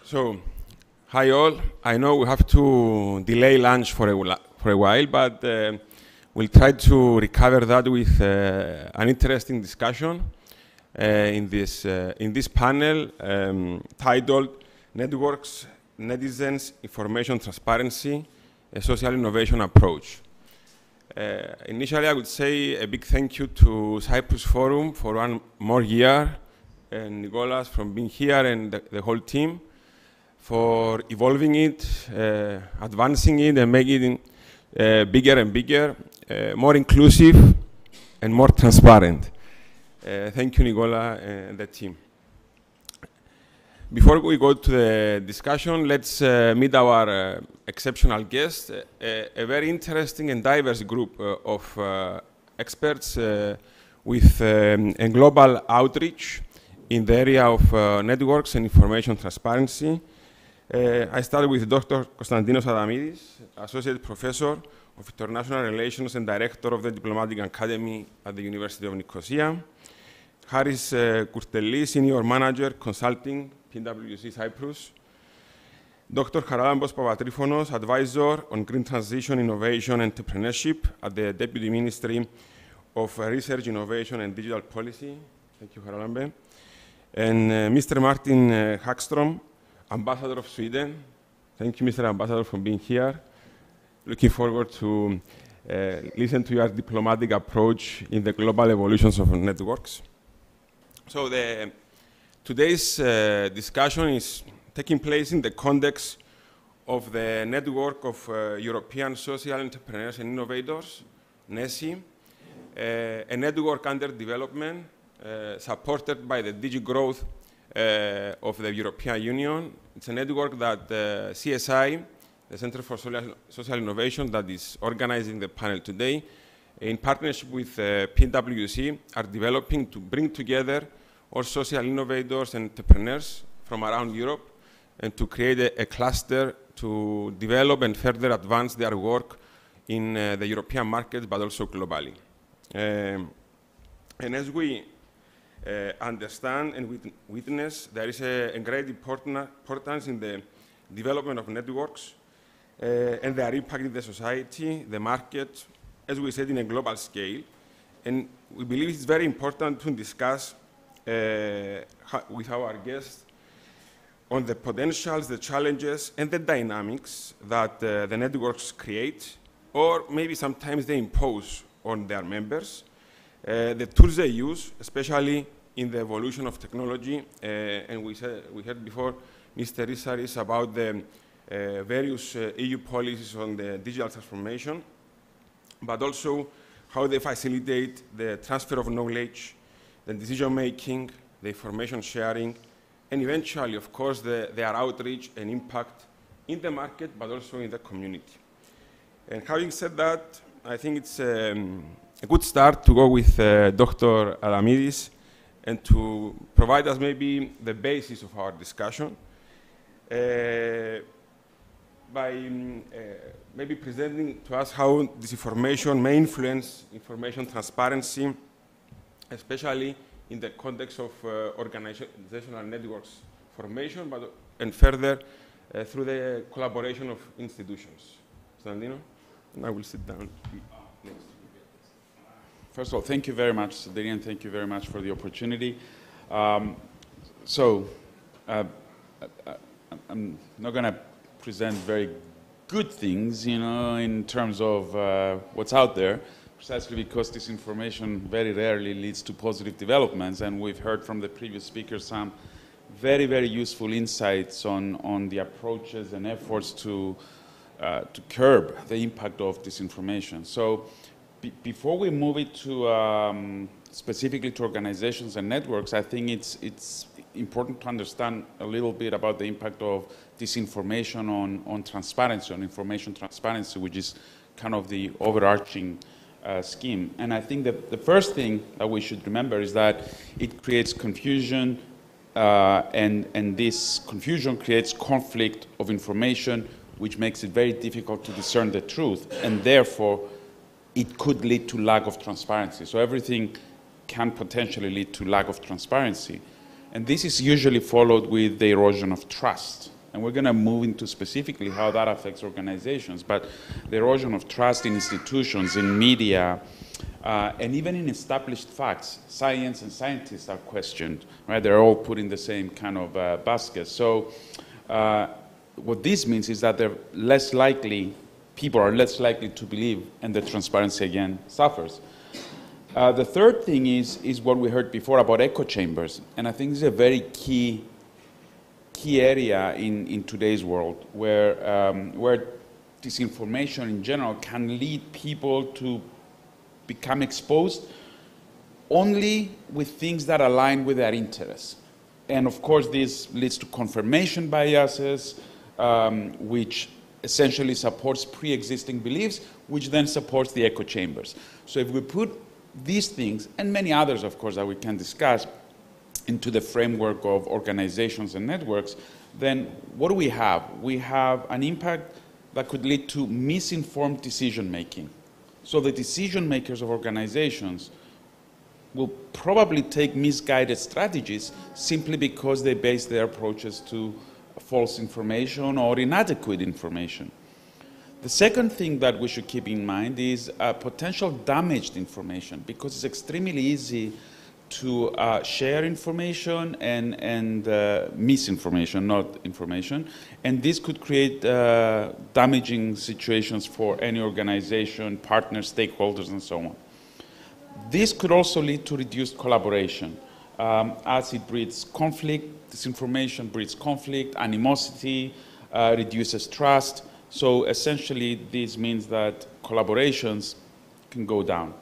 So, hi all. I know we have to delay lunch for a while, but we'll try to recover that with an interesting discussion in this panel titled Networks, Netizens, Information Transparency, a Social Innovation Approach. Initially, I would say a big thank you to Cyprus Forum for one more year, and Nicolas from being here and the whole team for evolving it, advancing it, and making it bigger and bigger, more inclusive, and more transparent. Thank you, Nicola, and the team. Before we go to the discussion, let's meet our exceptional guest, a very interesting and diverse group of experts with a global outreach in the area of networks and information transparency. I started with Dr. Constantinos Adamides, Associate Professor of International Relations and Director of the Diplomatic Academy at the University of Nicosia. Charis Kourtelli, Senior Manager, Consulting, PwC Cyprus. Dr. Charalambos Papatryfonos, Advisor on Green Transition, Innovation and Entrepreneurship at the Deputy Ministry of Research, Innovation and Digital Policy. Thank you, Charalambos. And Mr. Martin Hagström, Ambassador of Sweden. Thank you, Mr. Ambassador, for being here. Looking forward to listen to your diplomatic approach in the global evolutions of networks. So today's discussion is taking place in the context of the network of European social entrepreneurs and innovators, NESI, a network under development supported by the DG Growth of the European Union. It's a network that CSI, the Center for Social Innovation, that is organizing the panel today, in partnership with PwC, are developing to bring together all social innovators and entrepreneurs from around Europe and to create a cluster to develop and further advance their work in the European market, but also globally. And as we understand and witness, there is a great importance in the development of networks and their impact in the society, the market, as we said, in a global scale. And we believe it's very important to discuss with our guests on the potentials, the challenges, and the dynamics that the networks create, or maybe sometimes they impose on their members. The tools they use, especially in the evolution of technology, and we heard before Mr. Charis about the various EU policies on the digital transformation, but also how they facilitate the transfer of knowledge, the decision-making, the information sharing, and eventually, of course, their outreach and impact in the market, but also in the community. And having said that, I think it's a good start to go with Dr. Adamides and to provide us maybe the basis of our discussion by maybe presenting to us how this information may influence information transparency, especially in the context of organizational networks formation, and further through the collaboration of institutions. Constantino, and I will sit down next. First of all, thank you very much, Sotiris, and thank you very much for the opportunity. I'm not going to present very good things, in terms of what's out there, precisely because this information very rarely leads to positive developments, and we've heard from the previous speakers some very, very useful insights on the approaches and efforts to curb the impact of disinformation. So before we move it to specifically to organizations and networks, I think it's important to understand a little bit about the impact of disinformation on transparency, on information transparency, which is kind of the overarching scheme. And I think that the first thing that we should remember is that it creates confusion, and this confusion creates conflict of information, which makes it very difficult to discern the truth, and therefore it could lead to lack of transparency. So everything can potentially lead to lack of transparency. And this is usually followed with the erosion of trust. And we're going to move into specifically how that affects organizations. But the erosion of trust in institutions, in media, and even in established facts. Science and scientists are questioned, right? They're all put in the same kind of basket. So what this means is that they're less likely, people are less likely to believe, and the transparency again suffers. The third thing is what we heard before about echo chambers. And I think this is a very key area in today's world where disinformation in general can lead people to become exposed only with things that align with their interests. And of course, this leads to confirmation biases, which essentially supports pre-existing beliefs, which then supports the echo chambers. So if we put these things, and many others, of course, that we can discuss, into the framework of organizations and networks, then what do we have? We have an impact that could lead to misinformed decision-making. So the decision makers of organizations will probably take misguided strategies simply because they base their approaches to false information or inadequate information. The second thing that we should keep in mind is potential damaged information, because it's extremely easy to share information and misinformation, not information. And this could create damaging situations for any organization, partners, stakeholders, and so on. This could also lead to reduced collaboration, as it breeds conflict. Disinformation breeds conflict, animosity, reduces trust. So essentially, this means that collaborations can go down.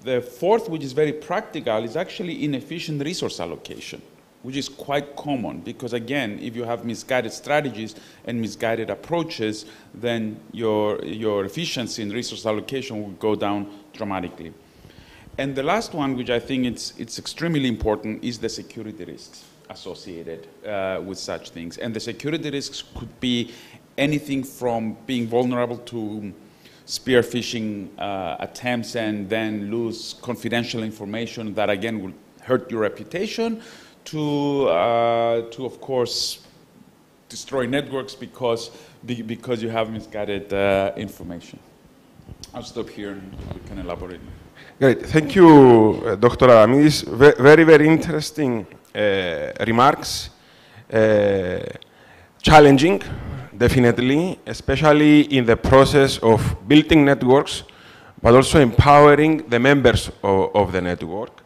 The fourth, which is very practical, is actually inefficient resource allocation, which is quite common because, again, if you have misguided strategies and misguided approaches, then your efficiency in resource allocation will go down dramatically. And the last one, which I think it's extremely important, is the security risks associated with such things. And the security risks could be anything from being vulnerable to spear phishing attempts and then lose confidential information that again will hurt your reputation, to of course destroy networks because you have misguided information. I'll stop here and we can elaborate. Great, thank you, Dr. Adamides. Very, very interesting remarks. Challenging, definitely, especially in the process of building networks, but also empowering the members of the network.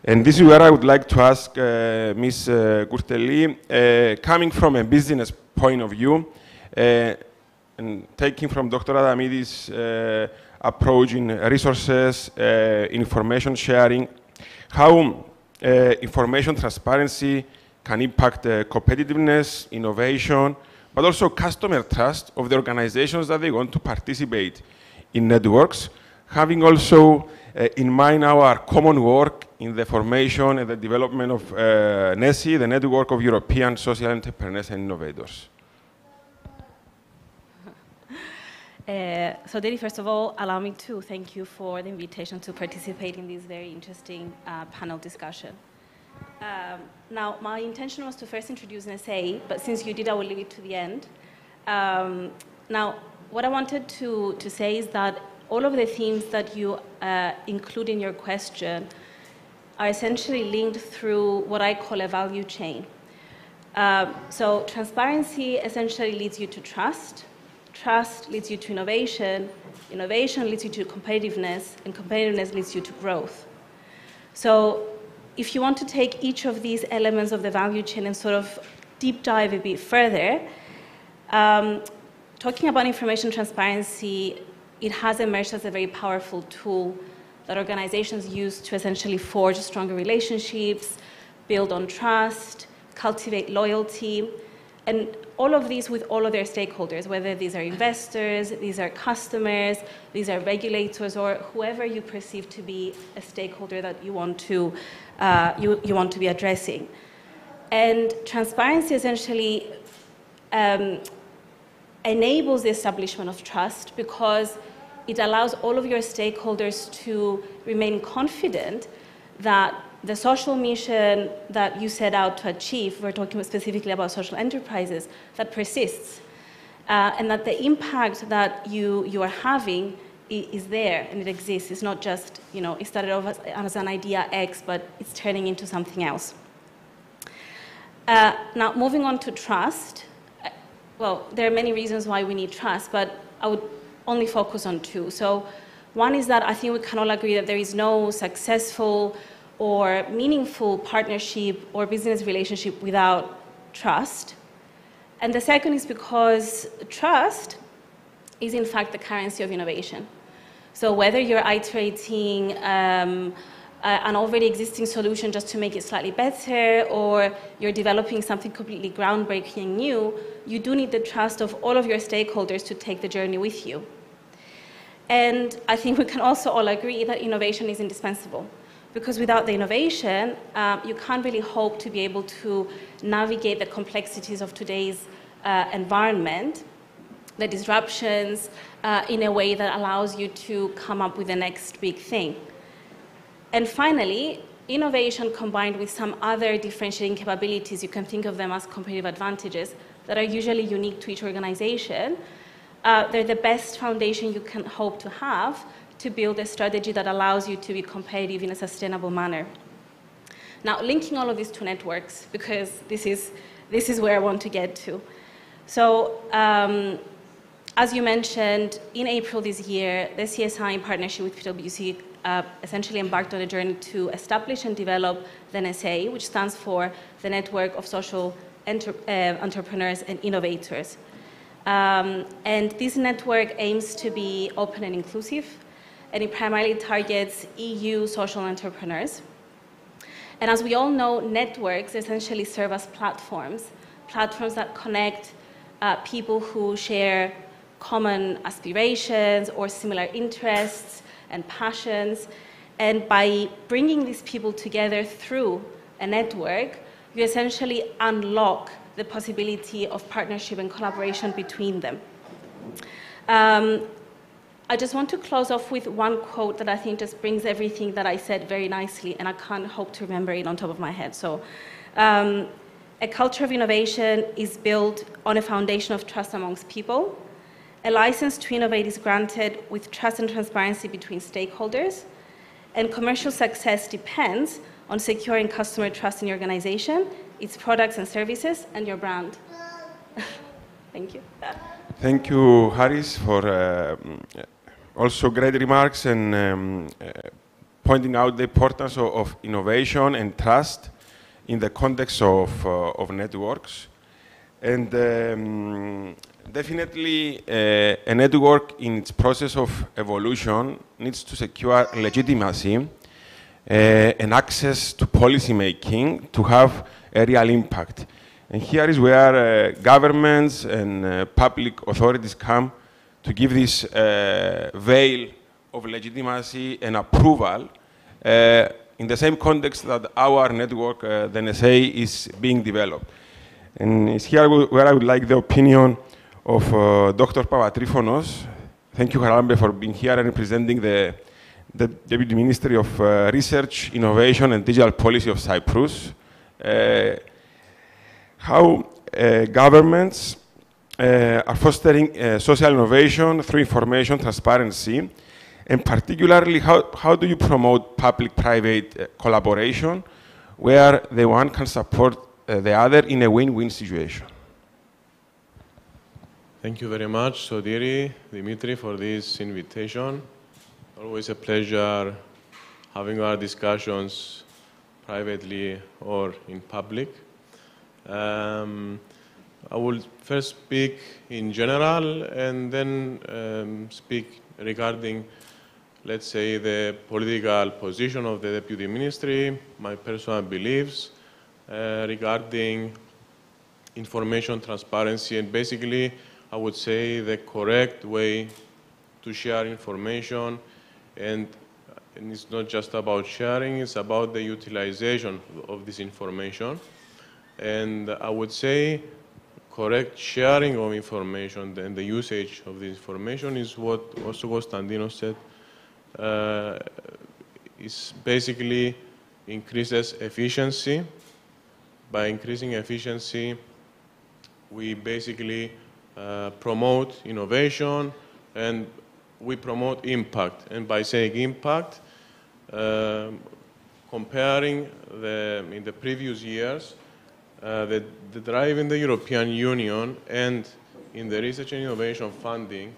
And this is where I would like to ask Ms. Kourtelli, coming from a business point of view, and taking from Dr. Adamides' approach in resources, information sharing, how information transparency can impact competitiveness, innovation, but also customer trust of the organizations that they want to participate in networks, having also in mind our common work in the formation and the development of NESI, the Network of European Social Entrepreneurs and Innovators. Sotiris, first of all, allow me to thank you for the invitation to participate in this very interesting panel discussion. Now, my intention was to first introduce an essay, but since you did, I will leave it to the end. Now, what I wanted to say is that all of the themes that you include in your question are essentially linked through what I call a value chain. So transparency essentially leads you to trust. Trust leads you to innovation. Innovation leads you to competitiveness, and competitiveness leads you to growth. So if you want to take each of these elements of the value chain and sort of deep dive a bit further, talking about information transparency, it has emerged as a very powerful tool that organizations use to essentially forge stronger relationships, build on trust, cultivate loyalty, and all of these with all of their stakeholders, whether these are investors, these are customers, these are regulators, or whoever you perceive to be a stakeholder that you want to be addressing. And transparency essentially enables the establishment of trust because it allows all of your stakeholders to remain confident that the social mission that you set out to achieve, we're talking specifically about social enterprises, that persists. And that the impact that you are having is there and it exists. It's not just, it started off as an idea X, but it's turning into something else. Now, moving on to trust. Well, there are many reasons why we need trust, but I would only focus on two. So one is that I think we can all agree that there is no successful or meaningful partnership or business relationship without trust. And the second is because trust is in fact the currency of innovation. So whether you're iterating an already existing solution just to make it slightly better, or you're developing something completely groundbreaking and new, you do need the trust of all of your stakeholders to take the journey with you. And I think we can also all agree that innovation is indispensable, because without the innovation, you can't really hope to be able to navigate the complexities of today's environment, the disruptions, in a way that allows you to come up with the next big thing. And finally, innovation combined with some other differentiating capabilities, you can think of them as competitive advantages that are usually unique to each organization. They're the best foundation you can hope to have to build a strategy that allows you to be competitive in a sustainable manner. Now, linking all of these to networks, because this is where I want to get to. So, as you mentioned, in April this year, the CSI, in partnership with PwC, essentially embarked on a journey to establish and develop the NSA, which stands for the Network of Social Entrepreneurs and Innovators. And this network aims to be open and inclusive, and it primarily targets EU social entrepreneurs. And as we all know, networks essentially serve as platforms that connect people who share common aspirations or similar interests and passions. And by bringing these people together through a network, you essentially unlock the possibility of partnership and collaboration between them. I just want to close off with one quote that I think just brings everything that I said very nicely, and I can't hope to remember it on top of my head. So, a culture of innovation is built on a foundation of trust amongst people. A license to innovate is granted with trust and transparency between stakeholders, and commercial success depends on securing customer trust in your organization, its products and services, and your brand. Thank you. Thank you, Charis, for also great remarks and pointing out the importance of innovation and trust in the context of networks. And definitely, a network in its process of evolution needs to secure legitimacy and access to policy making to have a real impact. And here is where governments and public authorities come to give this veil of legitimacy and approval in the same context that our network, the NSA, is being developed. And it's here where I would like the opinion of Dr. Papatryfonos. Thank you, Charalambos, for being here and representing the Deputy Ministry of Research, Innovation and Digital Policy of Cyprus. How governments are fostering social innovation through information transparency, and particularly how do you promote public-private collaboration where the one can support the other in a win-win situation? Thank you very much, Sotiris, Dimitri, for this invitation. Always a pleasure having our discussions privately or in public. I will first speak in general and then speak regarding, let's say, the political position of the Deputy Ministry, my personal beliefs regarding information transparency, and basically, I would say the correct way to share information, and it's not just about sharing, it's about the utilization of this information. And I would say correct sharing of information and the usage of this information is what also Constantinos said, is basically increases efficiency. By increasing efficiency, we basically promote innovation and we promote impact. And by saying impact, comparing in the previous years, the drive in the European Union and in the research and innovation funding,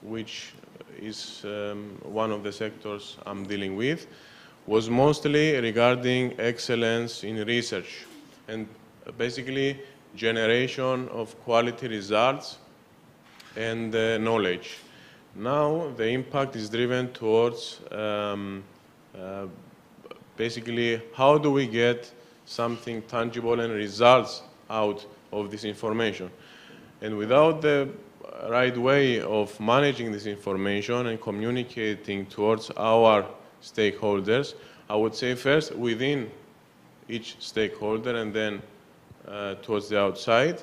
which is one of the sectors I'm dealing with, was mostly regarding excellence in research and basically generation of quality results and knowledge. Now the impact is driven towards basically how do we get something tangible and results out of this information. And without the right way of managing this information and communicating towards our stakeholders, I would say first within each stakeholder and then towards the outside,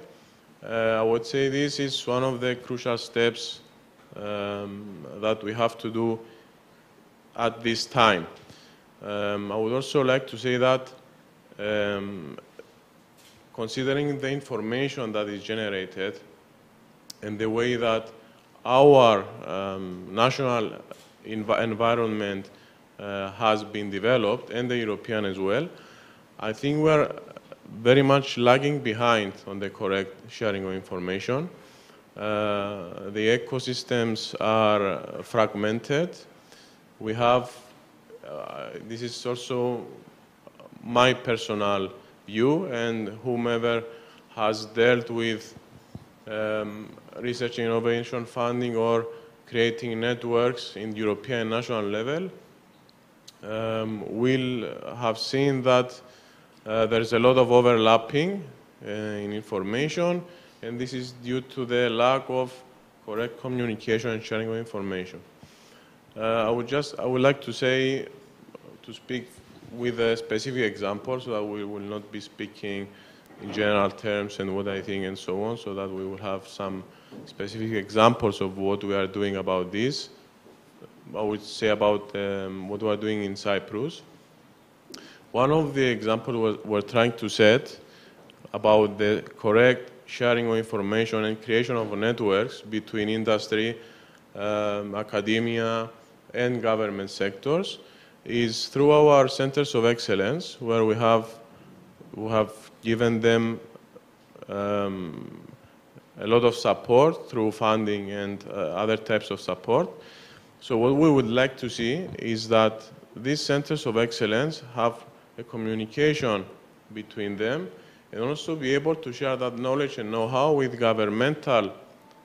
I would say this is one of the crucial steps that we have to do at this time. I would also like to say that considering the information that is generated and the way that our national environment has been developed, and the European as well, I think we're very much lagging behind on the correct sharing of information. The ecosystems are fragmented. We have, this is also my personal view, and whomever has dealt with research and innovation funding or creating networks in European national level will have seen that there's a lot of overlapping in information, and this is due to the lack of correct communication and sharing of information. I would like to speak with a specific example, so that we will not be speaking in general terms and what I think and so on, so that we will have some specific examples of what we are doing about this. I would say about what we are doing in Cyprus. One of the examples we're trying to set about the correct sharing of information and creation of networks between industry, academia, and government sectors is through our centers of excellence, where we have given them a lot of support through funding and other types of support. So what we would like to see is that these centers of excellence have a communication between them and also be able to share that knowledge and know-how with governmental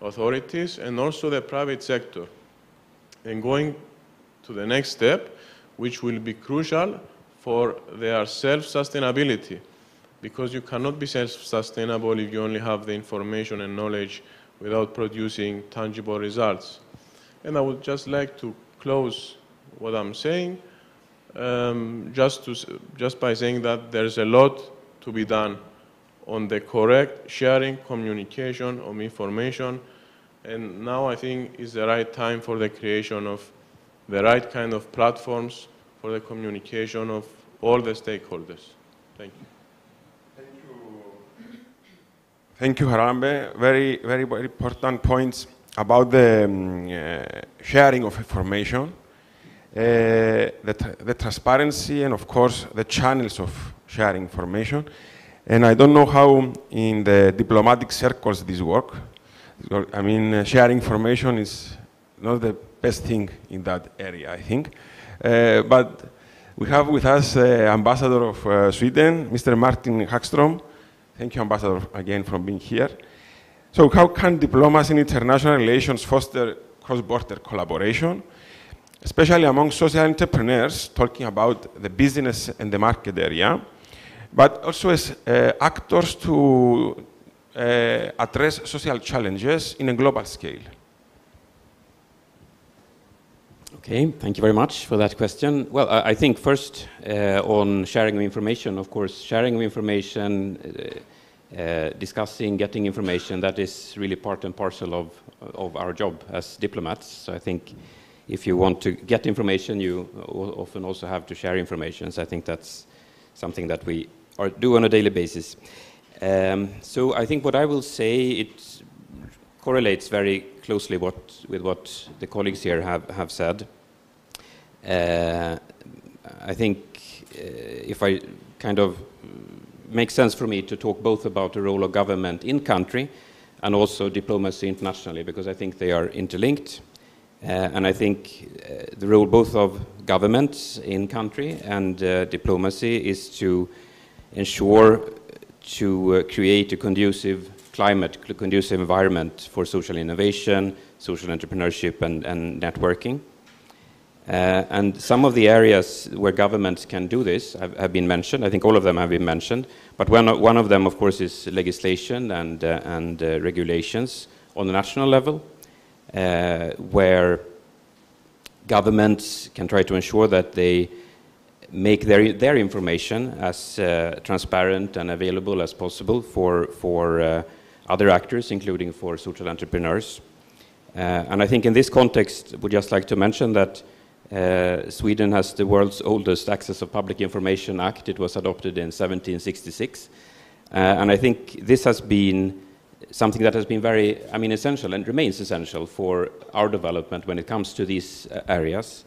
authorities and also the private sector. And going to the next step, which will be crucial for their self-sustainability, because you cannot be self-sustainable if you only have the information and knowledge without producing tangible results. And I would just like to close what I'm saying, just by saying that there's a lot to be done on the correct sharing, communication of information, and now I think is the right time for the creation of the right kind of platforms for the communication of all the stakeholders. Thank you. Thank you, Charalambos. Very, very, very important points about the sharing of information, the transparency, and of course the channels of sharing information. And I don't know how in the diplomatic circles this works. I mean, sharing information is not the best thing in that area, I think. But we have with us the Ambassador of Sweden, Mr. Martin Hagström. Thank you, Ambassador, again for being here. So how can diplomacy and international relations foster cross-border collaboration, especially among social entrepreneurs, talking about the business and the market area, but also as actors to address social challenges in a global scale? Okay, thank you very much for that question. Well, I think first on sharing of information, of course, sharing of information, discussing, getting information, that is really part and parcel of our job as diplomats. So I think if you want to get information, you often also have to share information. So I think that's something that we do on a daily basis. So I think what I will say, it correlates very closely with what the colleagues here have said. I think if I kind of makes sense for me to talk both about the role of government in country and also diplomacy internationally, because I think they are interlinked. And I think the role both of governments in country and diplomacy is to ensure to create a conducive climate, conducive environment for social innovation, social entrepreneurship, and networking. And some of the areas where governments can do this have been mentioned. I think all of them have been mentioned. But one of them, of course, is legislation and regulations on the national level, where governments can try to ensure that they make their information as transparent and available as possible for other actors, including for social entrepreneurs. And I think in this context, I would just like to mention that Sweden has the world's oldest Access of Public Information Act. It was adopted in 1766. And I think this has been something that has been very, essential and remains essential for our development when it comes to these areas.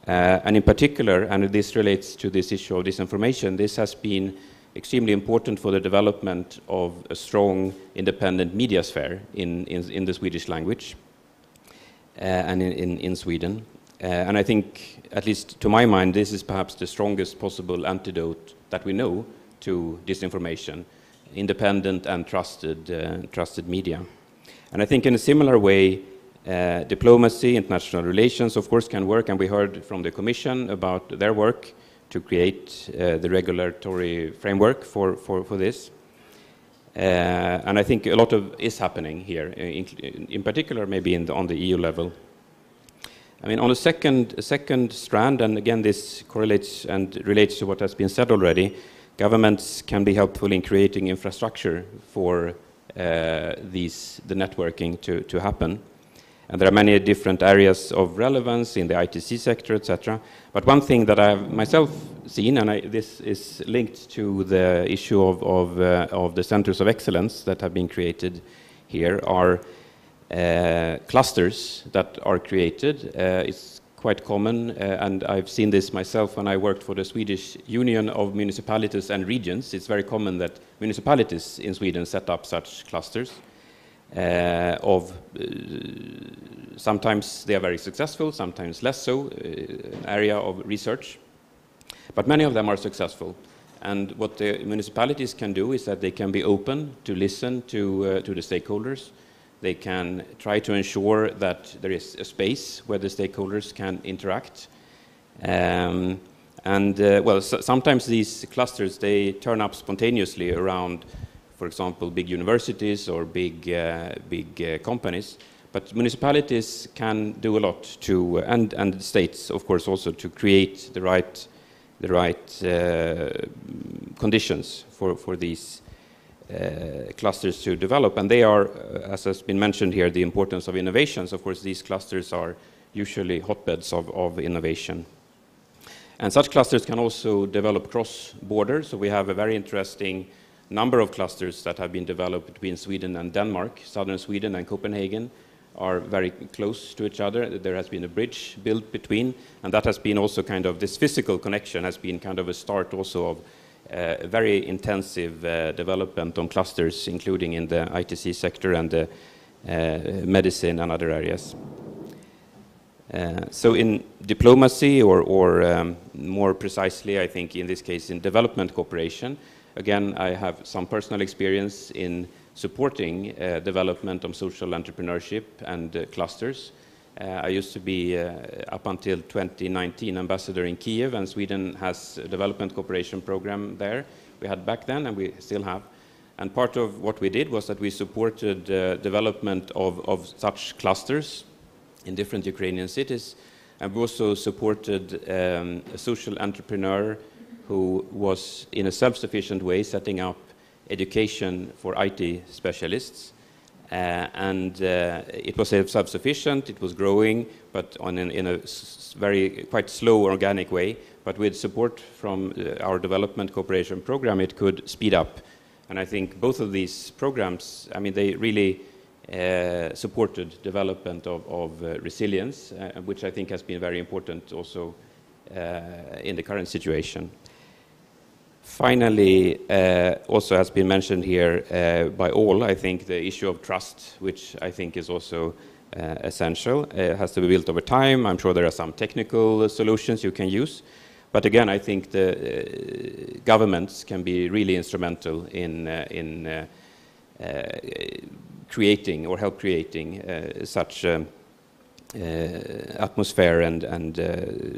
And in particular, and this relates to this issue of disinformation, this has been extremely important for the development of a strong independent media sphere in the Swedish language and in Sweden. And I think, at least to my mind, this is perhaps the strongest possible antidote that we know to disinformation, independent and trusted media. And I think in a similar way, diplomacy, international relations, of course, can work, and we heard from the Commission about their work to create the regulatory framework for this. And I think a lot is happening here, in particular maybe on the EU level. On a second strand, and again this correlates and relates to what has been said already, governments can be helpful in creating infrastructure for the networking to happen. And there are many different areas of relevance in the ITC sector, etc. But one thing that I have myself seen, and this is linked to the issue of the centers of excellence that have been created here, are clusters that are created. It's quite common, and I've seen this myself when I worked for the Swedish Union of Municipalities and Regions. It's very common that municipalities in Sweden set up such clusters. Sometimes they are very successful, sometimes less so, an area of research. But many of them are successful. And what the municipalities can do is that they can be open to listen to the stakeholders. They can try to ensure that there is a space where the stakeholders can interact. Sometimes these clusters, they turn up spontaneously around, for example, big universities or big companies. But municipalities can do a lot to, and states, of course, also to create the right conditions for these clusters to develop. And they are, as has been mentioned here, the importance of innovations. Of course, these clusters are usually hotbeds of innovation. And such clusters can also develop cross-border. So we have a very interesting number of clusters that have been developed between Sweden and Denmark. Southern Sweden and Copenhagen are very close to each other. There has been a bridge built between, and that has been also kind of, this physical connection has been kind of a start also of a very intensive development on clusters, including in the ITC sector and the medicine and other areas. So in diplomacy, or more precisely, I think in this case in development cooperation, again, I have some personal experience in supporting development of social entrepreneurship and clusters. I used to be, up until 2019, ambassador in Kiev, and Sweden has a development cooperation program there. We had back then, and we still have. And part of what we did was that we supported development of such clusters in different Ukrainian cities. And we also supported a social entrepreneur who was, in a self-sufficient way, setting up education for IT specialists. and it was self-sufficient, it was growing, but in a quite slow organic way. But with support from our development cooperation program, it could speed up. And I think both of these programs, I mean, they really supported development of resilience, which I think has been very important also in the current situation. Finally, also has been mentioned here by all, I think, the issue of trust, which I think is also essential. It has to be built over time. I'm sure there are some technical solutions you can use. But again, I think the governments can be really instrumental in creating or help creating such atmosphere and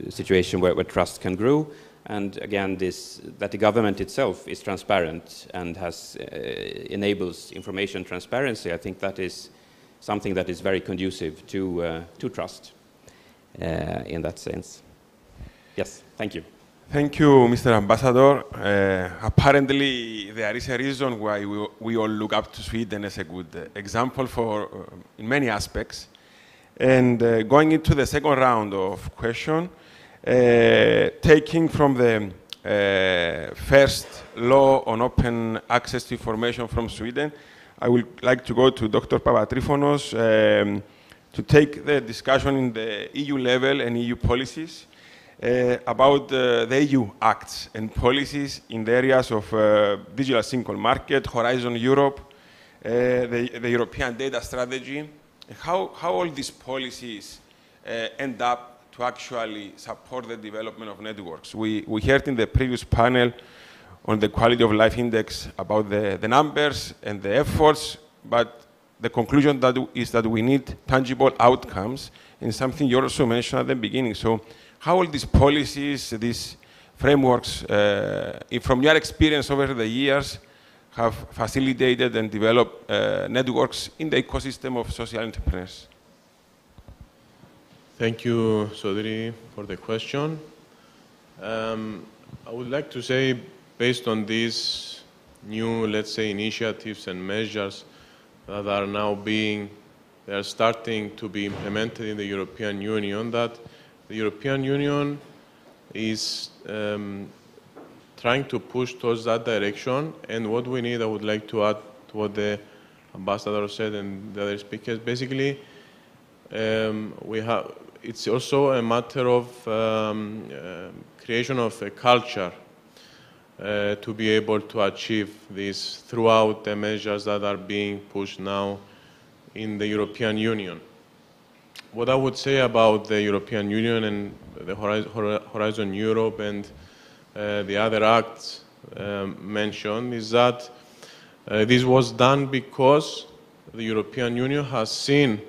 situation where trust can grow. And again, that the government itself is transparent and enables information transparency, I think that is something that is very conducive to trust in that sense. Yes, thank you. Thank you, Mr. Ambassador. Apparently, there is a reason why we all look up to Sweden as a good example in many aspects. And going into the second round of questions, taking from the first law on open access to information from Sweden, I would like to go to Dr. Papatryfonos to take the discussion in the EU level and EU policies about the EU acts and policies in the areas of digital single market, Horizon Europe, the European data strategy, and how all these policies end up to actually support the development of networks. We heard in the previous panel on the quality of life index about the numbers and the efforts, but the conclusion is that we need tangible outcomes, and something you also mentioned at the beginning. So how all these policies, these frameworks, from your experience over the years, have facilitated and developed networks in the ecosystem of social entrepreneurs? Thank you, Sotiris, for the question. I would like to say, based on these new, let's say, initiatives and measures that are now they are starting to be implemented in the European Union, that the European Union is trying to push towards that direction. And what we need, I would like to add to what the ambassador said and the other speakers, basically, it's also a matter of creation of a culture to be able to achieve this throughout the measures that are being pushed now in the European Union. What I would say about the European Union and the Horizon Europe and the other acts mentioned is that this was done because the European Union has seen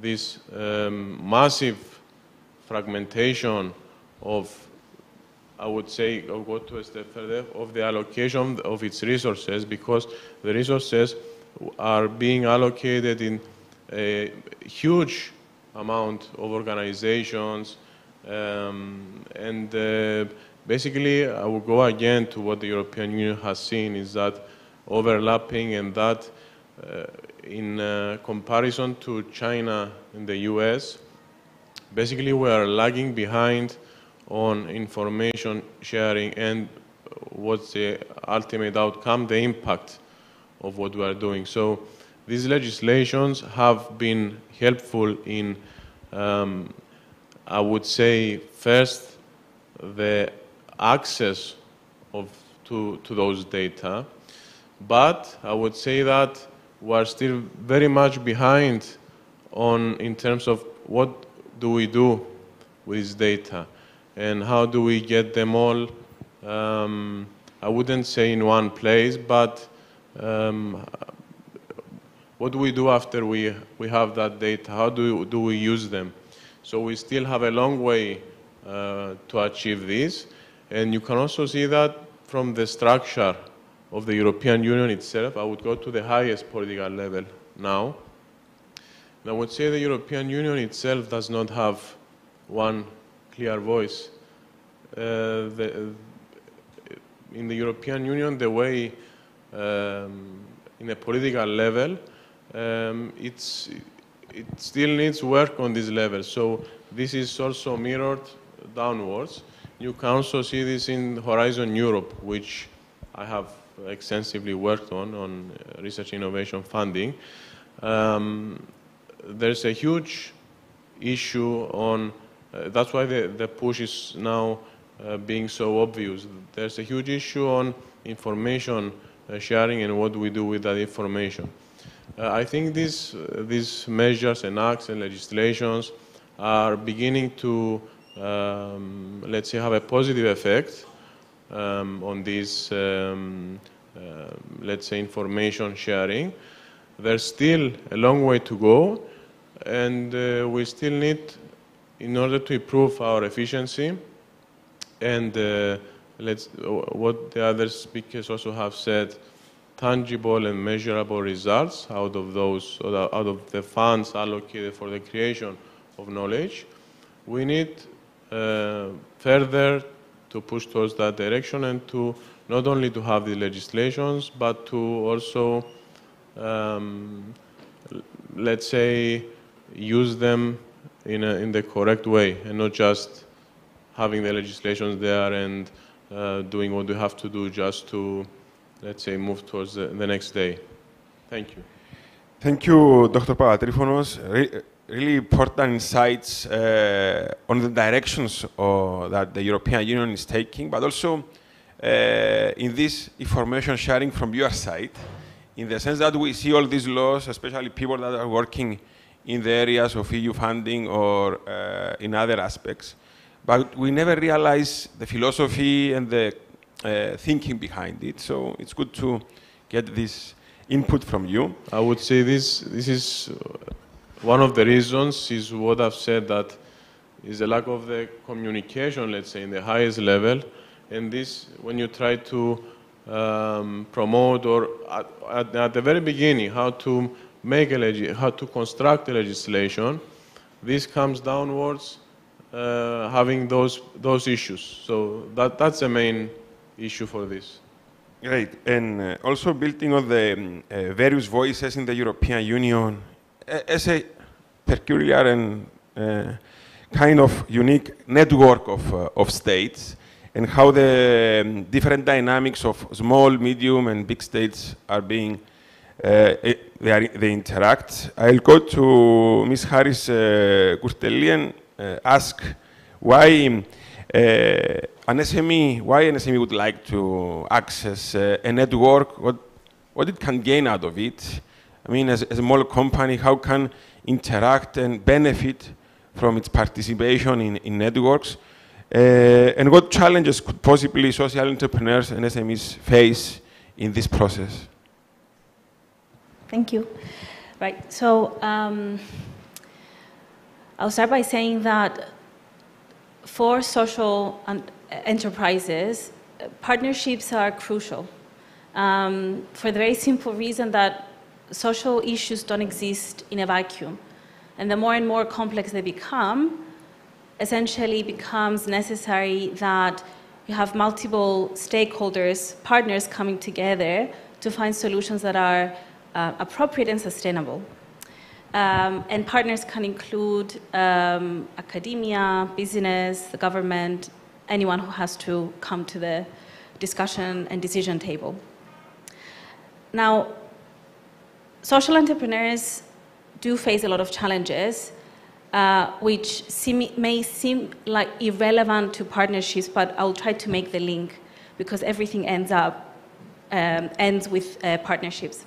this massive fragmentation of, I would say, I'll go to a step further, of the allocation of its resources, because the resources are being allocated in a huge amount of organizations, and basically I will go again to what the European Union has seen is that overlapping, and that in comparison to China and the US, basically we are lagging behind on information sharing and what's the ultimate outcome, the impact of what we are doing. So these legislations have been helpful in, I would say, first, the access to those data, but I would say that we are still very much behind in terms of what do we do with this data and how do we get them all, I wouldn't say in one place, but what do we do after we have that data? How do we use them? So we still have a long way to achieve this. And you can also see that from the structure of the European Union itself. I would go to the highest political level now. And I would say the European Union itself does not have one clear voice. In the European Union, the way in a political level, it still needs work on this level. So this is also mirrored downwards. You can also see this in Horizon Europe, which I have extensively worked on research innovation funding. There's a huge issue on, that's why the push is now being so obvious. There's a huge issue on information sharing and what we do with that information. I think these measures and acts and legislations are beginning to, let's say, have a positive effect on this, let's say, information sharing. There's still a long way to go, and we still need, in order to improve our efficiency, and what the other speakers also have said, tangible and measurable results out of those, out of the funds allocated for the creation of knowledge. We need further to push towards that direction, and to not only to have the legislations, but to also, let's say, use them in the correct way, and not just having the legislations there and doing what we have to do just to, let's say, move towards the next day. Thank you. Thank you, Dr. Papatryfonos. Really important insights on the directions that the European Union is taking, but also in this information sharing from your side, in the sense that we see all these laws, especially people that are working in the areas of EU funding or in other aspects, but we never realize the philosophy and the thinking behind it. So it's good to get this input from you. I would say this is one of the reasons, is what I've said, that is the lack of the communication, let's say, in the highest level. And this, when you try to promote, or at the very beginning, how to make how to construct a legislation, this comes downwards, having those issues. So that's the main issue for this. Great. And also building on the various voices in the European Union, as a peculiar and kind of unique network of states, and how the different dynamics of small, medium, and big states are being, they interact. I'll go to Ms. Charis Kourtelli and ask why an SME would like to access a network, what it can gain out of it. I mean, as a small company, how can interact and benefit from its participation in networks? And what challenges could possibly social entrepreneurs and SMEs face in this process? Thank you. Right, so I'll start by saying that for social enterprises, partnerships are crucial for the very simple reason that social issues don't exist in a vacuum. And the more and more complex they become, essentially becomes necessary that you have multiple stakeholders, partners coming together to find solutions that are appropriate and sustainable. And partners can include academia, business, the government, anyone who has to come to the discussion and decision table. Now, social entrepreneurs do face a lot of challenges, which may seem like irrelevant to partnerships, but I'll try to make the link because everything ends with partnerships.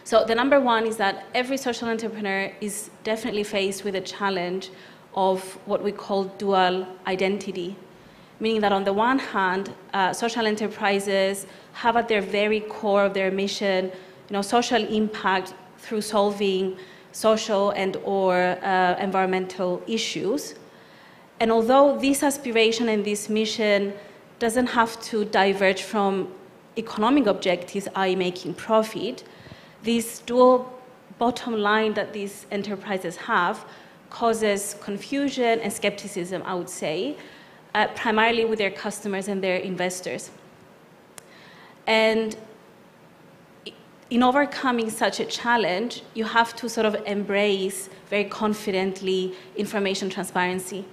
So the number one is that every social entrepreneur is definitely faced with a challenge of what we call dual identity, meaning that on the one hand, social enterprises have at their very core of their mission, social impact through solving social and or environmental issues. And although this aspiration and this mission doesn't have to diverge from economic objectives, i.e. making profit, this dual bottom line that these enterprises have causes confusion and skepticism, I would say, primarily with their customers and their investors. And in overcoming such a challenge, you have to sort of embrace very confidently information transparency.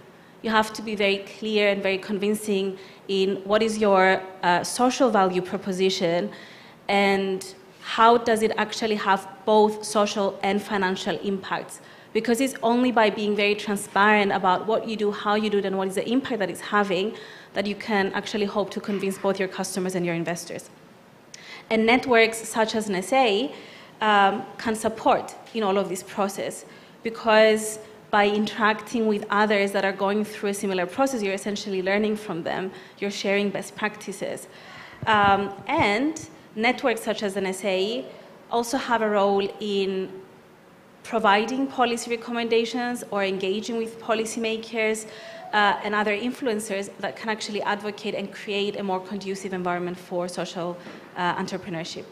You have to be very clear and very convincing in what is your social value proposition and how does it actually have both social and financial impacts. Because it's only by being very transparent about what you do, how you do it, and what is the impact that it's having that you can actually hope to convince both your customers and your investors. And networks such as NSA can support in all of this process, because by interacting with others that are going through a similar process, you're essentially learning from them, you're sharing best practices. And networks such as NSA also have a role in providing policy recommendations or engaging with policymakers and other influencers that can actually advocate and create a more conducive environment for social entrepreneurship.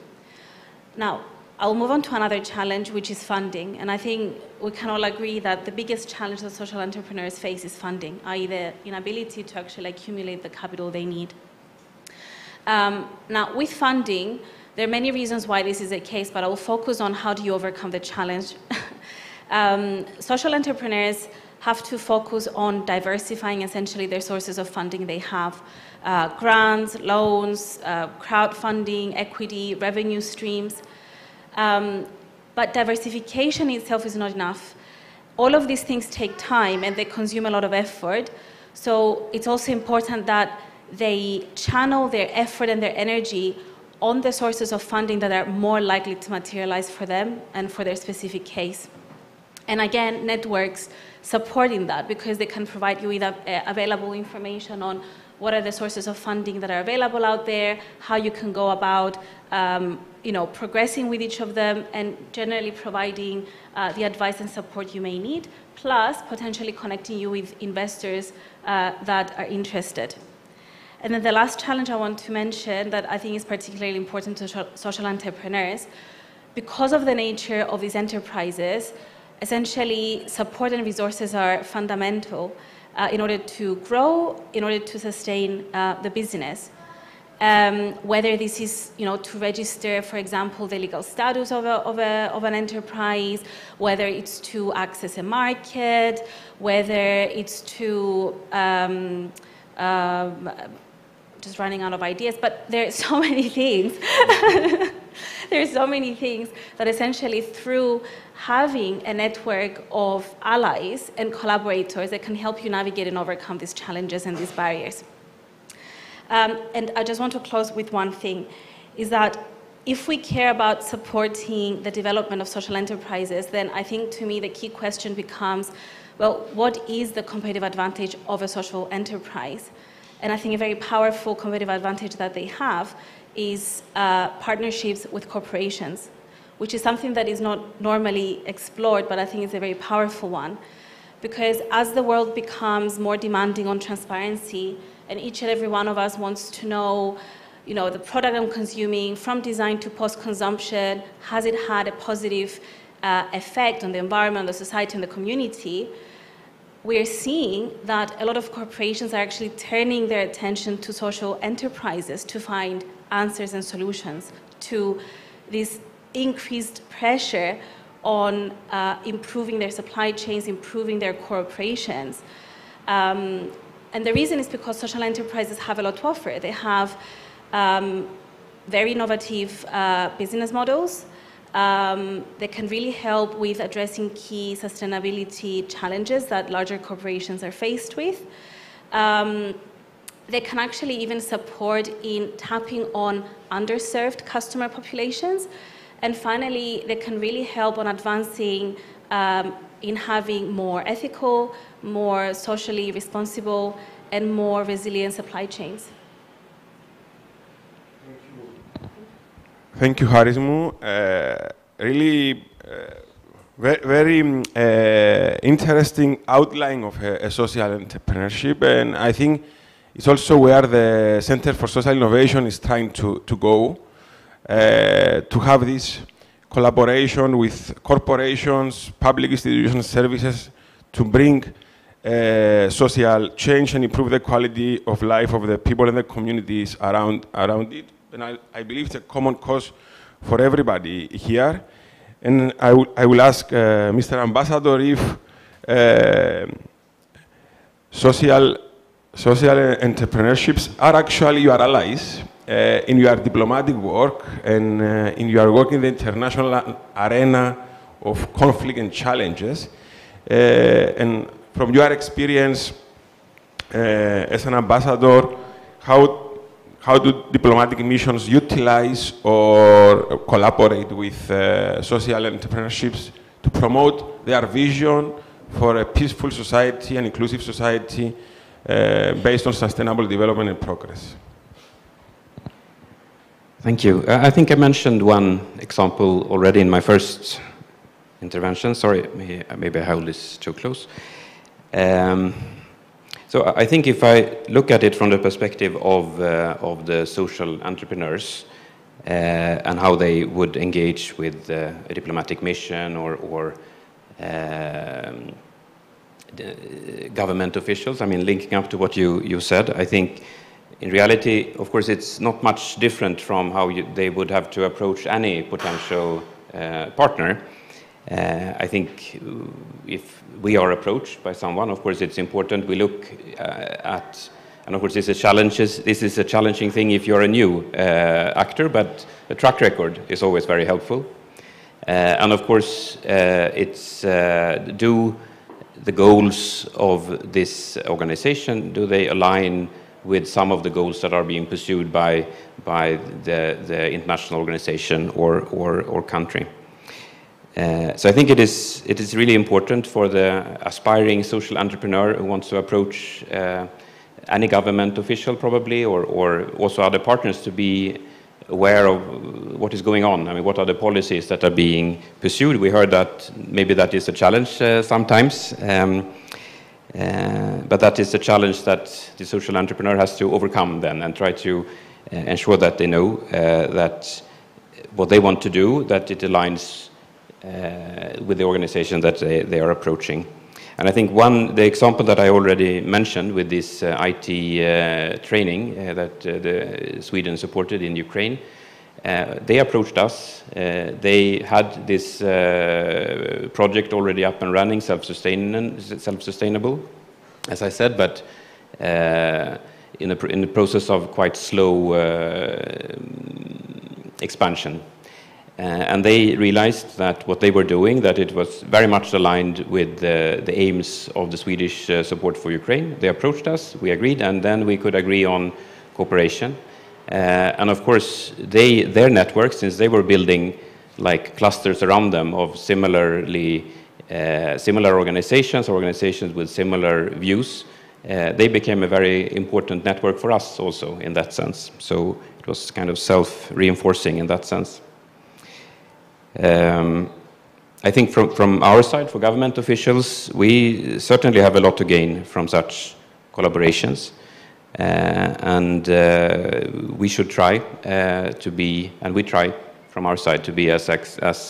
Now, I'll move on to another challenge, which is funding. And I think we can all agree that the biggest challenge that social entrepreneurs face is funding, i.e. the inability to actually accumulate the capital they need. Now, with funding, there are many reasons why this is the case, but I will focus on how do you overcome the challenge. Social entrepreneurs have to focus on diversifying essentially their sources of funding they have. Grants, loans, crowdfunding, equity, revenue streams. But diversification itself is not enough. All of these things take time and they consume a lot of effort. So it's also important that they channel their effort and their energy on the sources of funding that are more likely to materialize for them and for their specific case. And again, networks supporting that, because they can provide you with available information on what are the sources of funding that are available out there, how you can go about progressing with each of them, and generally providing the advice and support you may need, plus potentially connecting you with investors that are interested. And then the last challenge I want to mention that I think is particularly important to social entrepreneurs, because of the nature of these enterprises, essentially support and resources are fundamental in order to grow, in order to sustain the business. Whether this is to register, for example, the legal status of an enterprise, whether it's to access a market, whether it's to just running out of ideas, but there are so many things. There are so many things that essentially through having a network of allies and collaborators that can help you navigate and overcome these challenges and these barriers. And I just want to close with one thing, is that if we care about supporting the development of social enterprises, then I think to me the key question becomes, well, what is the competitive advantage of a social enterprise? And I think a very powerful competitive advantage that they have is partnerships with corporations, which is something that is not normally explored, but I think it's a very powerful one. Because as the world becomes more demanding on transparency, and each and every one of us wants to know, the product I'm consuming from design to post-consumption, has it had a positive effect on the environment, the society, and the community? We're seeing that a lot of corporations are actually turning their attention to social enterprises to find answers and solutions to this increased pressure on improving their supply chains, improving their core operations. And the reason is because social enterprises have a lot to offer. They have very innovative business models. They can really help with addressing key sustainability challenges that larger corporations are faced with. They can actually even support in tapping on underserved customer populations. And finally, they can really help on advancing in having more ethical, more socially responsible, and more resilient supply chains. Thank you, Hagström. Really very interesting outline of a social entrepreneurship, and I think it's also where the Center for Social Innovation is trying to go, to have this collaboration with corporations, public institutions, services, to bring social change and improve the quality of life of the people and the communities around it. And I believe it's a common cause for everybody here. And I will ask Mr. Ambassador if social entrepreneurships are actually your allies in your diplomatic work and in your work in the international arena of conflict and challenges. And from your experience as an ambassador, how do diplomatic missions utilize or collaborate with social entrepreneurships to promote their vision for a peaceful society and inclusive society based on sustainable development and progress? Thank you. I think I mentioned one example already in my first intervention. Sorry, maybe I hold this too close. So I think if I look at it from the perspective of the social entrepreneurs and how they would engage with a diplomatic mission or government officials, I mean, linking up to what you said, I think in reality, of course, it's not much different from how they would have to approach any potential partner. I think if we are approached by someone, of course, it's important we look at, and of course, this is a challenging thing if you're a new actor, but a track record is always very helpful. And of course, it's do the goals of this organization, do they align with some of the goals that are being pursued by the international organization or country? So I think it is really important for the aspiring social entrepreneur who wants to approach any government official probably, or also other partners, to be aware of what is going on. I mean, what are the policies that are being pursued? We heard that maybe that is a challenge sometimes, but that is a challenge that the social entrepreneur has to overcome then and try to ensure that they know that what they want to do, that it aligns with the organization that they are approaching. And I think the example that I already mentioned with this IT training that Sweden supported in Ukraine, they approached us. They had this project already up and running, self-sustainable, as I said, but in the process of quite slow expansion. And they realized that what they were doing, that it was very much aligned with the aims of the Swedish support for Ukraine. They approached us, we agreed, and then we could agree on cooperation. And of course, their network, since they were building like clusters around them of similar organizations with similar views, they became a very important network for us also in that sense. So it was kind of self-reinforcing in that sense. I think from our side, for government officials, we certainly have a lot to gain from such collaborations, and we should try to be, and we try from our side to be as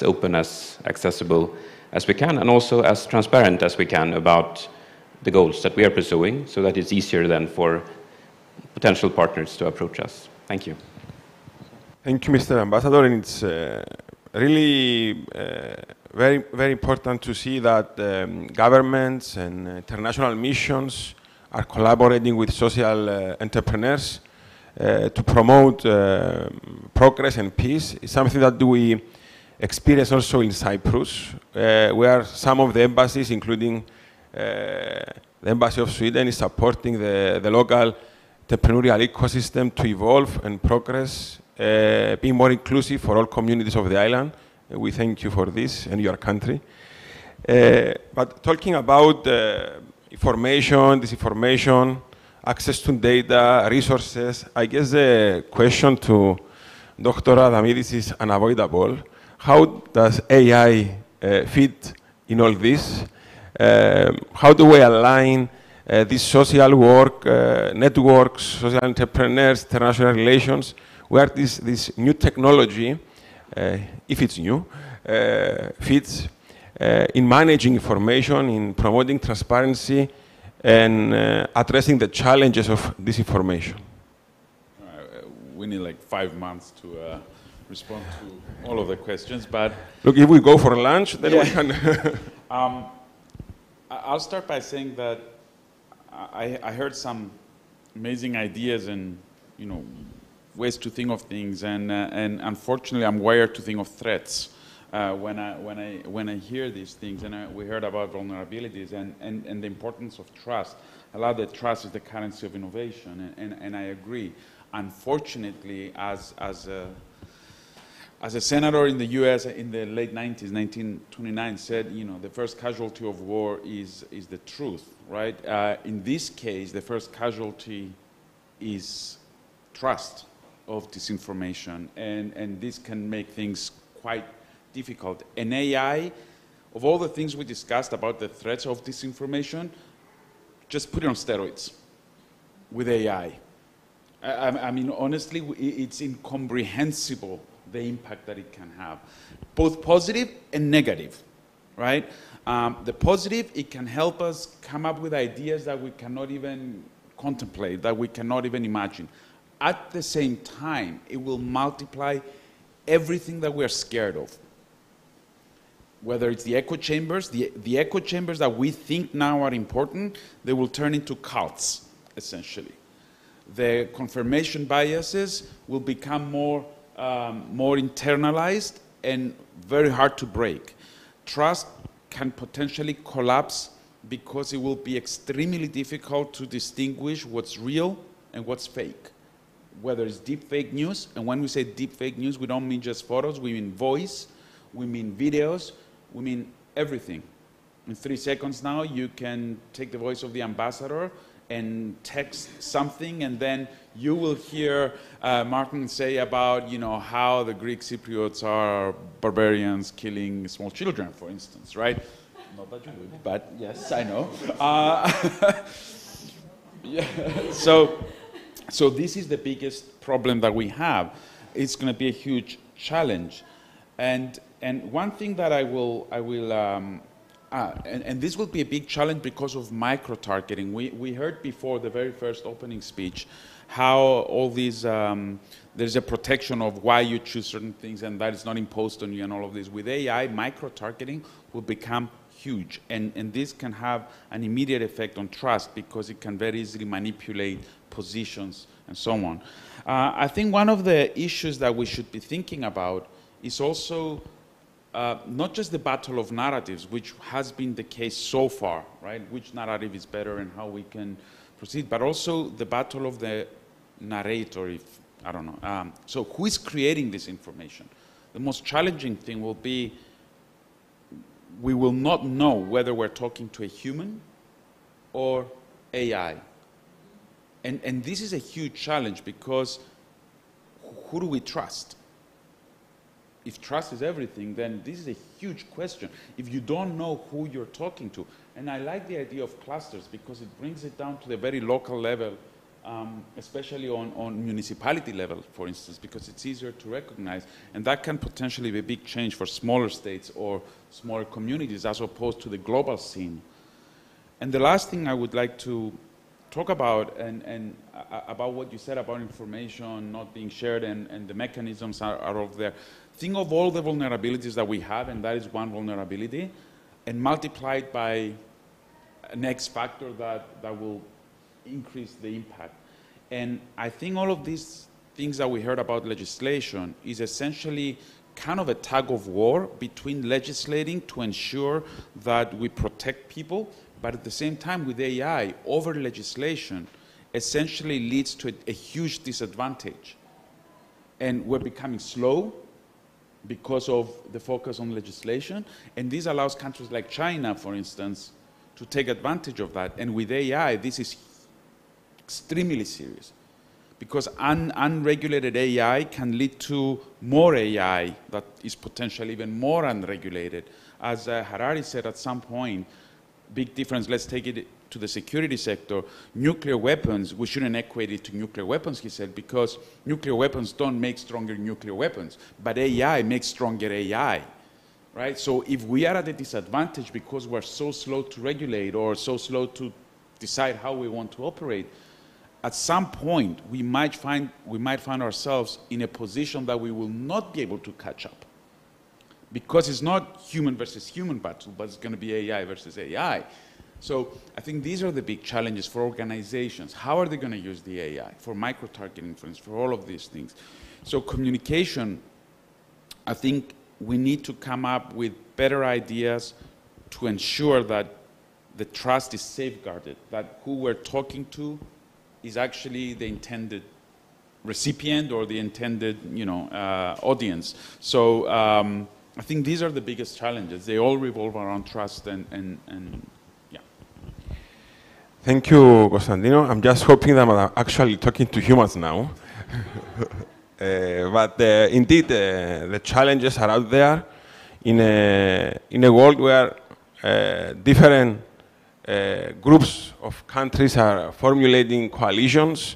open, as accessible as we can, and also as transparent as we can about the goals that we are pursuing, so that it's easier then for potential partners to approach us. Thank you. Thank you, Mr. Ambassador, and it's really very, very important to see that governments and international missions are collaborating with social entrepreneurs to promote progress and peace. It's something that we experience also in Cyprus, where some of the embassies, including the Embassy of Sweden, is supporting the local entrepreneurial ecosystem to evolve and progress, being more inclusive for all communities of the island. We thank you for this and your country. But talking about information, disinformation, access to data, resources, I guess the question to Dr. Adamides is unavoidable. How does AI fit in all this? How do we align this social work, networks, social entrepreneurs, international relations, where this new technology, if it's new, fits in managing information, in promoting transparency, and addressing the challenges of disinformation? We need like 5 months to respond to all of the questions, but look, if we go for lunch, then we can. I'll start by saying that I heard some amazing ideas and ways to think of things, and unfortunately, I'm wired to think of threats when I hear these things. And we heard about vulnerabilities and the importance of trust. A lot of trust is the currency of innovation, and I agree. Unfortunately, as a senator in the U.S. in the late 90s, 1929, said, the first casualty of war is the truth, right? In this case, the first casualty is trust of disinformation, and this can make things quite difficult. And AI, of all the things we discussed about the threats of disinformation, just put it on steroids with AI. I mean, honestly, it's incomprehensible the impact that it can have, both positive and negative, right? The positive, it can help us come up with ideas that we cannot even contemplate, that we cannot even imagine. At the same time, it will multiply everything that we're scared of. Whether it's the echo chambers, the echo chambers that we think now are important, they will turn into cults, essentially. The confirmation biases will become more internalized and very hard to break. Trust can potentially collapse because it will be extremely difficult to distinguish what's real and what's fake. Whether it's deep fake news, and when we say deep fake news, we don't mean just photos, we mean voice, we mean videos, we mean everything. In 3 seconds now, you can take the voice of the ambassador and text something, and then you will hear Martin say about, how the Greek Cypriots are barbarians killing small children, for instance, right? Not that you would, but yes, I know. Yeah. So this is the biggest problem that we have. It's going to be a huge challenge, and one thing that I will. And this will be a big challenge because of micro-targeting. We heard before the very first opening speech how all these, there's a protection of why you choose certain things and that is not imposed on you and all of this. With AI, micro-targeting will become huge. And this can have an immediate effect on trust because it can very easily manipulate positions and so on. I think one of the issues that we should be thinking about is also not just the battle of narratives, which has been the case so far, right? Which narrative is better and how we can proceed, but also the battle of the narrator, I don't know. So who is creating this information? The most challenging thing will be we will not know whether we're talking to a human or AI. And this is a huge challenge because who do we trust? If trust is everything, then this is a huge question. If you don't know who you're talking to, and I like the idea of clusters because it brings it down to the very local level, especially on municipality level, for instance, because it's easier to recognize, and that can potentially be a big change for smaller states or smaller communities as opposed to the global scene. And the last thing I would like to talk about, and about what you said about information not being shared and the mechanisms are over there. Think of all the vulnerabilities that we have, and that is one vulnerability, and multiply it by an X factor that will increase the impact. And I think all of these things that we heard about legislation is essentially kind of a tug of war between legislating to ensure that we protect people, but at the same time with AI, over legislation essentially leads to a huge disadvantage. And we're becoming slow because of the focus on legislation, and this allows countries like China, for instance, to take advantage of that. And with AI, this is extremely serious, because unregulated AI can lead to more AI that is potentially even more unregulated. As Harari said at some point, big difference, let's take it to the security sector. Nuclear weapons, we shouldn't equate it to nuclear weapons, he said, because nuclear weapons don't make stronger nuclear weapons, but AI makes stronger AI, right? So if we are at a disadvantage because we're so slow to regulate or so slow to decide how we want to operate, at some point, we might find ourselves in a position that we will not be able to catch up. Because it's not human versus human battle, but it's going to be AI versus AI. So I think these are the big challenges for organizations. How are they going to use the AI for micro-targeting, for instance, for all of these things? So communication, I think we need to come up with better ideas to ensure that the trust is safeguarded, that who we're talking to is actually the intended recipient or the intended, audience. So I think these are the biggest challenges. They all revolve around trust and yeah. Thank you, Constantino. I'm just hoping that I'm actually talking to humans now. But indeed, the challenges are out there in a world where different groups of countries are formulating coalitions.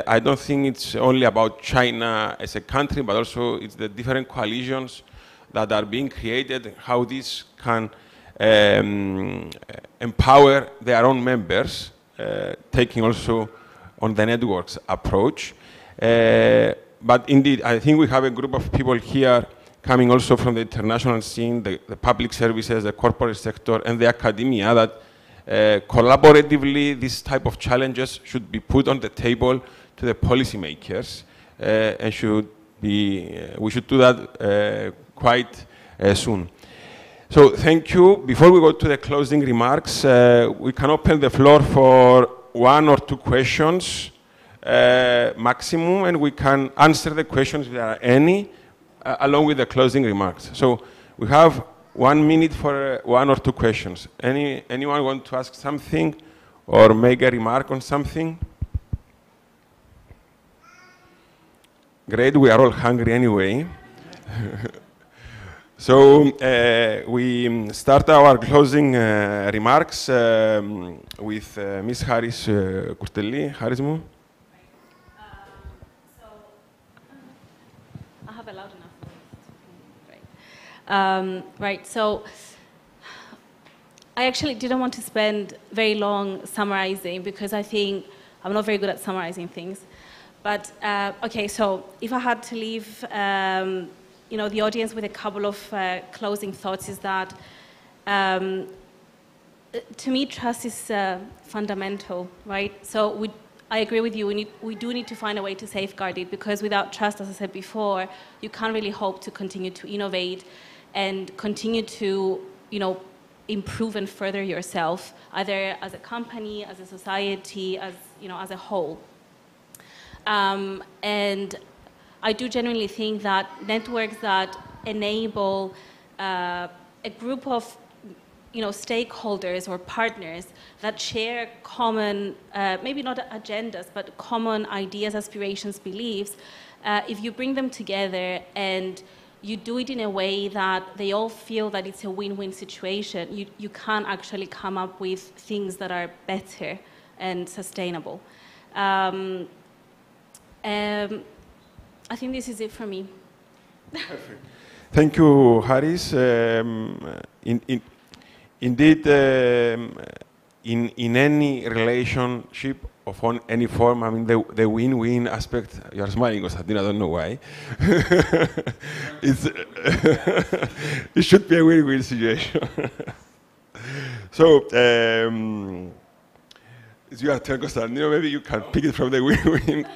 I don't think it's only about China as a country, but also it's the different coalitions that are being created, how this can empower their own members, taking also on the networks approach. But indeed, I think we have a group of people here coming also from the international scene, the public services, the corporate sector, and the academia that collaboratively these type of challenges should be put on the table to the policymakers and we should do that quite soon. So thank you. Before we go to the closing remarks, we can open the floor for 1 or 2 questions maximum, and we can answer the questions if there are any, along with the closing remarks. So we have 1 minute for 1 or 2 questions. Anyone want to ask something or make a remark on something? Great, we are all hungry anyway. So we start our closing remarks with Ms. Charis Kourtelli. Charismo. So I have a loud enough voice. Right. So I actually didn't want to spend very long summarizing because I think I'm not very good at summarizing things. But okay, so if I had to leave, the audience with a couple of closing thoughts, is that to me, trust is fundamental, right? So I agree with you. We do need to find a way to safeguard it, because without trust, as I said before, you can't really hope to continue to innovate and continue to, improve and further yourself, either as a company, as a society, as a whole. And I do genuinely think that networks that enable a group of stakeholders or partners that share common, maybe not agendas, but common ideas, aspirations, beliefs, if you bring them together and you do it in a way that they all feel that it's a win-win situation, you can actually come up with things that are better and sustainable. I think this is it for me. Perfect. Thank you, Charis. Indeed, in any relationship of any form, I mean, the win-win aspect, you're smiling, Constantino, I don't know why. It should be a win-win situation. So, it's your turn, Constantino. Maybe you can pick it from the win-win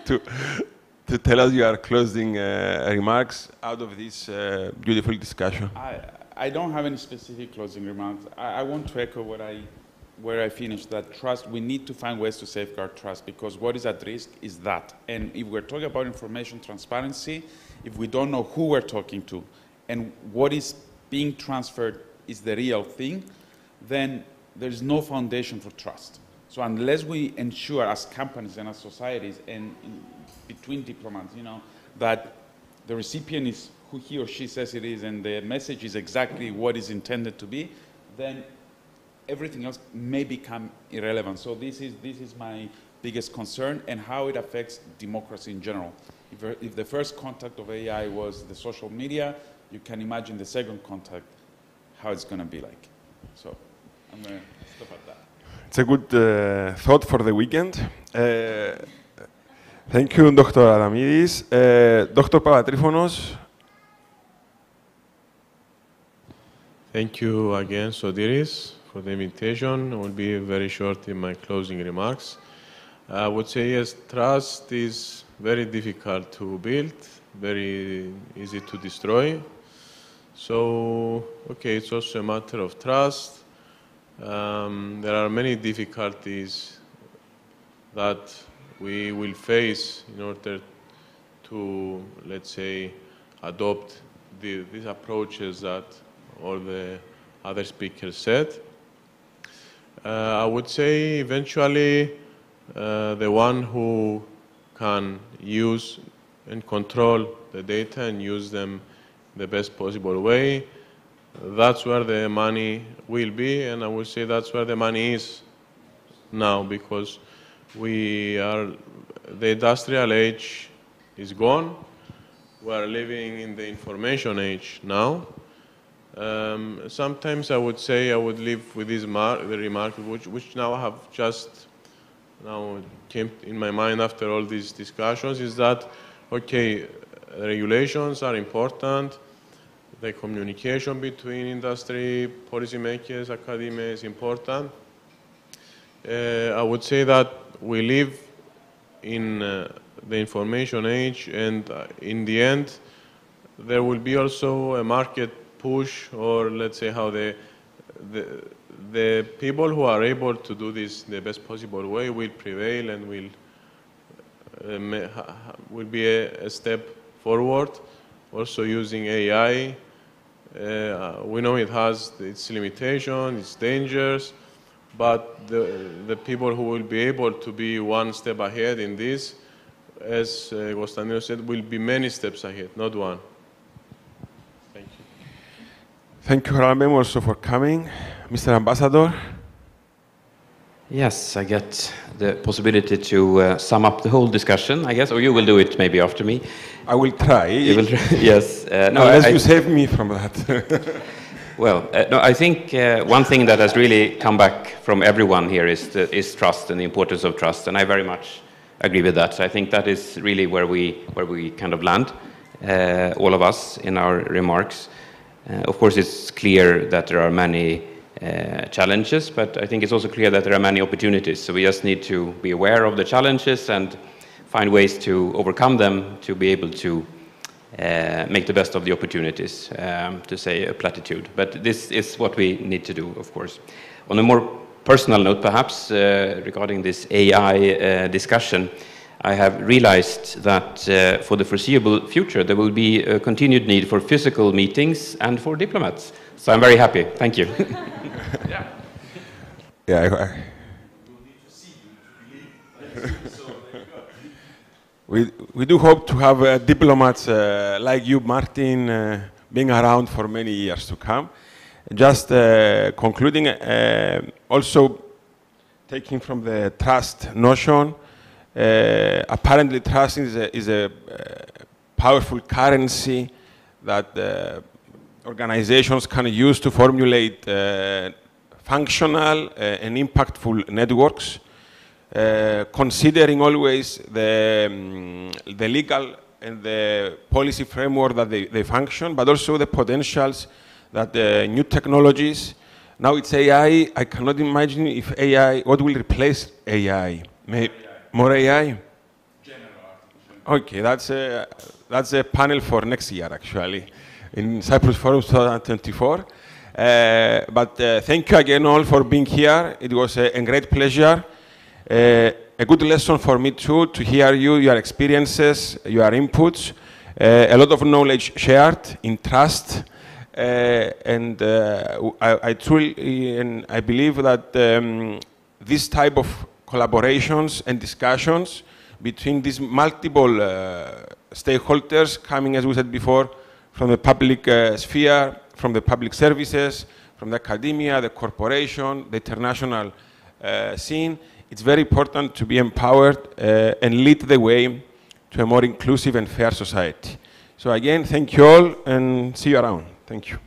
to tell us your closing remarks out of this beautiful discussion. I don't have any specific closing remarks. I want to echo where I finished, that trust, we need to find ways to safeguard trust, because what is at risk is that. And if we're talking about information transparency, if we don't know who we're talking to and what is being transferred is the real thing, then there's no foundation for trust. So unless we ensure as companies and as societies and between diplomats, that the recipient is who he or she says it is and the message is exactly what is intended to be, then everything else may become irrelevant. So this is my biggest concern, and how it affects democracy in general. If the first contact of AI was the social media, you can imagine the second contact, how it's going to be like. So I'm going to stop at that. It's a good thought for the weekend. Thank you, Dr. Adamides. Dr. Papatryfonos. Thank you again, Sotiris, for the invitation. I will be very short in my closing remarks. I would say, yes, trust is very difficult to build, very easy to destroy. So, okay, it's also a matter of trust. There are many difficulties that we will face in order to, let's say, adopt these approaches that all the other speakers said. I would say eventually the one who can use and control the data and use them the best possible way, that's where the money will be, and I would say that's where the money is now, because the industrial age is gone. We are living in the information age now. Sometimes I would say I would leave with this remark, which now I have just now came in my mind after all these discussions, is that, okay, regulations are important. The communication between industry, policymakers, academia is important. I would say that we live in the information age, and in the end, there will be also a market push, or let's say how the people who are able to do this the best possible way will prevail and will be a step forward. Also using AI. We know it has its limitations, its dangers, but the people who will be able to be one step ahead in this, as Constantinos said, will be many steps ahead, not one. Thank you. Thank you, Charalambos, also for coming. Mr. Ambassador. Yes, I get the possibility to sum up the whole discussion, I guess, or you will do it maybe after me. I will try. You will try. Yes. No, unless you save me from that. Well, no, I think one thing that has really come back from everyone here is trust and the importance of trust, and I very much agree with that. So I think that is really where we kind of land, all of us, in our remarks. Of course, it's clear that there are many challenges, but I think it's also clear that there are many opportunities. So we just need to be aware of the challenges and find ways to overcome them to be able to make the best of the opportunities, to say a platitude. But this is what we need to do, of course. On a more personal note, perhaps, regarding this AI discussion, I have realized that for the foreseeable future, there will be a continued need for physical meetings and for diplomats. So I'm very happy. Thank you. Yeah. We do hope to have diplomats like you, Martin, being around for many years to come. Just concluding, also taking from the trust notion, apparently trust is a powerful currency that organizations can use to formulate functional and impactful networks, considering always the legal and the policy framework that they function, but also the potentials that new technologies. Now it's AI. I cannot imagine if AI, what will replace AI? More AI? Okay, that's a panel for next year, actually, in Cyprus Forum 2024. But thank you again all for being here. It was a great pleasure. A good lesson for me too, to hear your experiences, your inputs, a lot of knowledge shared in trust. And I truly, and I believe that this type of collaborations and discussions between these multiple stakeholders coming, as we said before, from the public sphere, from the public services, from the academia, the corporation, the international scene, it's very important to be empowered and lead the way to a more inclusive and fair society. So again, thank you all and see you around. Thank you.